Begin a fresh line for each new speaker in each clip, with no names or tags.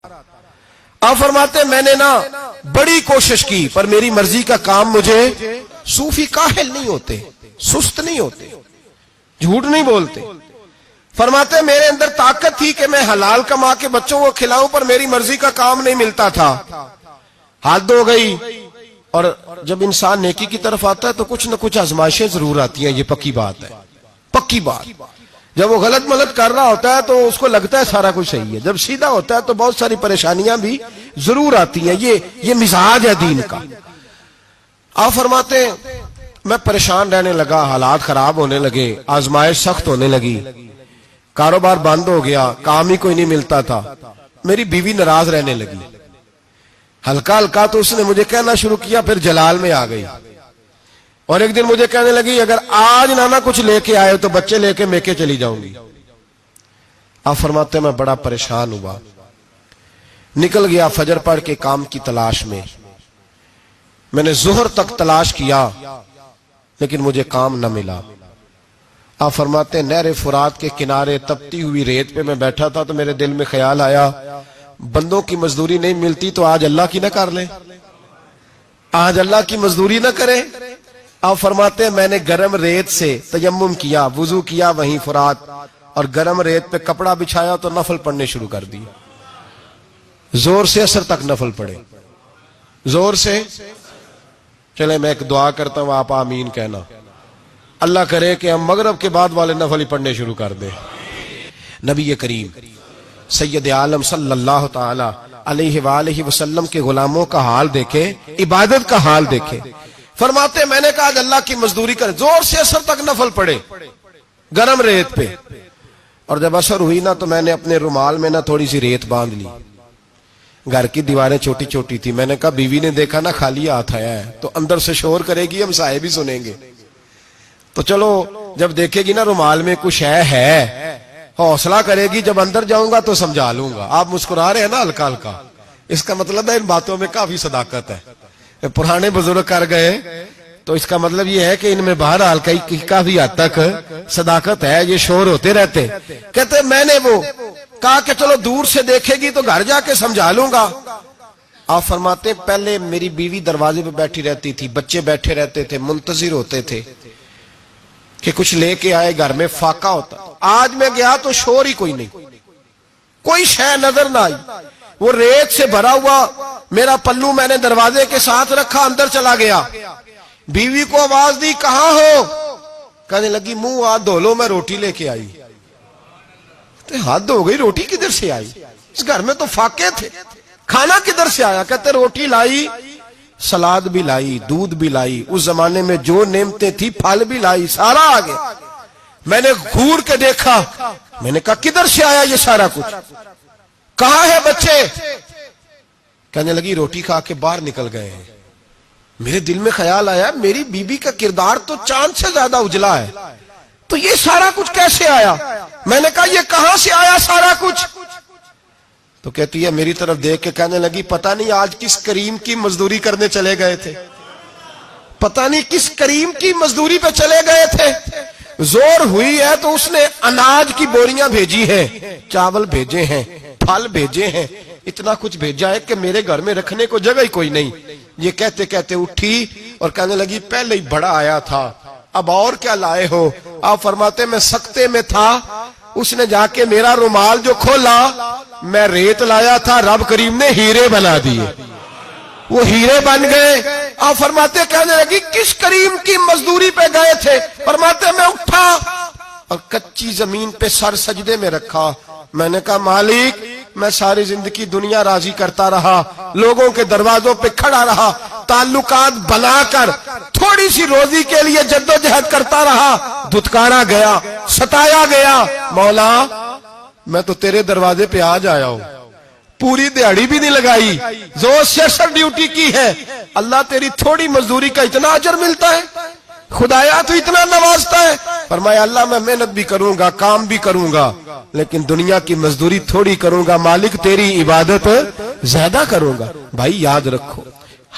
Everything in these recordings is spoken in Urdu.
آپ فرماتے میں نے نا بڑی کوشش کی پر میری مرضی کا کام مجھے صوفی کاہل نہیں ہوتے، سست نہیں ہوتے، جھوٹ نہیں بولتے۔ فرماتے میرے اندر طاقت تھی کہ میں حلال کما کے بچوں کو کھلاؤں پر میری مرضی کا کام نہیں ملتا تھا، حد ہو گئی۔ اور جب انسان نیکی کی طرف آتا ہے تو کچھ نہ کچھ آزمائشیں ضرور آتی ہیں، یہ پکی بات ہے، پکی بات۔ جب وہ غلط ملت کر رہا ہوتا ہے تو اس کو لگتا ہے سارا کچھ صحیح ہے، جب سیدھا ہوتا ہے تو بہت ساری پریشانیاں بھی ضرور آتی ہیں، یہ مزاج ہے دین کا۔ آپ فرماتے میں پریشان رہنے لگا، حالات خراب ہونے لگے، آزمائش سخت ہونے لگی، کاروبار بند ہو گیا، کام ہی کوئی نہیں ملتا تھا، میری بیوی ناراض رہنے لگی، ہلکا ہلکا تو اس نے مجھے کہنا شروع کیا، پھر جلال میں آ گئی، اور ایک دن مجھے کہنے لگی اگر آج نانا کچھ لے کے آئے تو بچے لے کے میکے چلی جاؤں گی۔ آپ فرماتے میں بڑا پریشان ہوا، نکل گیا فجر پڑھ کے کام کی تلاش میں نے ظہر تک تلاش کیا لیکن مجھے کام نہ ملا۔ آپ فرماتے نہر فرات کے کنارے تپتی ہوئی ریت پہ میں بیٹھا تھا تو میرے دل میں خیال آیا بندوں کی مزدوری نہیں ملتی تو آج اللہ کی نہ کر لیں، آج اللہ کی مزدوری نہ کرے۔ آپ فرماتے میں نے گرم ریت سے تیمم کیا، وضو کیا وہیں فرات، اور گرم ریت پہ کپڑا بچھایا تو نفل پڑھنے شروع کر دی، زور سے اثر تک نفل پڑھے، زور سے۔ چلے میں ایک دعا کرتا ہوں، آپ آمین کہنا، اللہ کرے کہ ہم مغرب کے بعد والے نفل ہی پڑھنے شروع کر دیں۔ نبی کریم سید عالم صلی اللہ تعالی علیہ وآلہ وسلم کے غلاموں کا حال دیکھے، عبادت کا حال دیکھے۔ فرماتے میں نے کہا آج اللہ کی مزدوری کرے، زور سے اثر تک نفل پڑے گرم ریت پہ، اور جب اثر ہوئی نا تو میں نے اپنے رومال میں نا تھوڑی سی ریت باندھ لی، گھر کی دیواریں چھوٹی چھوٹی تھی، میں نے کہا بیوی نے دیکھا نا خالی ہاتھ آیا ہے تو اندر سے شور کرے گی، ہم سائے بھی سنیں گے، تو چلو جب دیکھے گی نا رومال میں کچھ ہے حوصلہ کرے گی، جب اندر جاؤں گا تو سمجھا لوں گا۔ آپ مسکرا رہے ہیں نا ہلکا ہلکا، اس کا مطلب ہے ان باتوں میں کافی صداقت ہے، پرانے بزرگ کر گئے تو اس کا مطلب یہ ہے کہ ان میں بہرحال کافی حد تک صداقت ہے، یہ شور ہوتے رہتے۔ کہتے میں نے وہ کہا کہ چلو دور سے دیکھے گی تو گھر جا کے سمجھا لوں گا۔ آپ فرماتے پہلے میری بیوی دروازے پہ بیٹھی رہتی تھی، بچے بیٹھے رہتے تھے، منتظر ہوتے تھے کہ کچھ لے کے آئے، گھر میں فاقہ ہوتا۔ آج میں گیا تو شور ہی کوئی نہیں، کوئی شے نظر نہ آئی، وہ ریت سے بھرا ہوا میرا پلو میں نے دروازے کے ساتھ رکھا، اندر چلا گیا، بیوی کو آواز دی کہاں ہو؟ کہنے لگی منہ ہاتھ دھو لو میں روٹی لے کے آئی۔ ہاتھ دھو گئی، روٹی کدھر سے آئی؟ اس گھر میں تو فاقے تھے، کھانا کدھر سے آیا؟ کہتے روٹی لائی، سلاد بھی لائی، دودھ بھی لائی، اس زمانے میں جو نعمتیں تھی پھل بھی لائی، سارا آ گیا۔ میں نے گھور کے دیکھا، میں نے کہا کدھر سے آیا یہ سارا کچھ؟ کہاں ہے بچے؟ کہنے لگی روٹی کھا کے باہر نکل گئے ہیں۔ میرے دل میں خیال آیا میری بیوی کا کردار تو چاند سے زیادہ اجلا ہے، تو یہ سارا کچھ کیسے آیا؟ میں نے کہا یہ کہاں سے آیا سارا کچھ؟ تو کہتی ہے میری طرف دیکھ کے کہنے لگی پتہ نہیں آج کس کریم کی مزدوری کرنے چلے گئے تھے، پتہ نہیں کس کریم کی مزدوری پہ چلے گئے تھے، زور ہوئی ہے تو اس نے اناج کی بوریاں بھیجی ہیں، چاول بھیجے ہیں، پھل بھیجے ہیں، اتنا کچھ بھیجا ہے کہ میرے گھر میں رکھنے کو جگہ ہی کوئی نہیں۔ یہ کہتے کہتے اٹھی اور کہنے لگی پہلے ہی بڑا آیا تھا، اب اور کیا لائے ہو؟ آپ فرماتے میں سکتے میں تھا، اس نے جا کے میرا رومال جو کھولا، میں ریت لایا تھا، رب کریم نے ہیرے بنا دیے، وہ ہیرے بن گئے۔ آپ فرماتے کہنے لگی کس کریم کی مزدوری پہ گئے تھے؟ فرماتے میں اٹھا اور کچی زمین پہ سر سجدے میں رکھا، میں نے کہا مالک میں ساری زندگی دنیا راضی کرتا رہا، لوگوں کے دروازوں پہ کھڑا رہا، تعلقات بنا کر تھوڑی سی روزی کے لیے جدوجہد کرتا رہا، دھتکارا گیا، ستایا گیا، مولا میں تو تیرے دروازے پہ آج آیا ہوں، پوری دیہڑی بھی نہیں لگائی، زور سے اثر ڈیوٹی کی ہے، اللہ تیری تھوڑی مزدوری کا اتنا اجر ملتا ہے؟ خدایا تو اتنا نوازتا ہے؟ فرمایا اللہ میں محنت بھی کروں گا، کام بھی کروں گا، لیکن دنیا کی مزدوری تھوڑی کروں گا، مالک تیری عبادت زیادہ کروں گا۔ بھائی یاد رکھو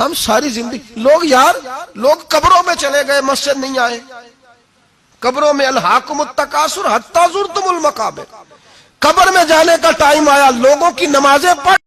ہم ساری زندگی لوگ قبروں میں چلے گئے، مسجد نہیں آئے، قبروں میں الہاکم التکاثر حتی زرتم المقابر، قبر میں جانے کا ٹائم آیا، لوگوں کی نمازیں پڑھ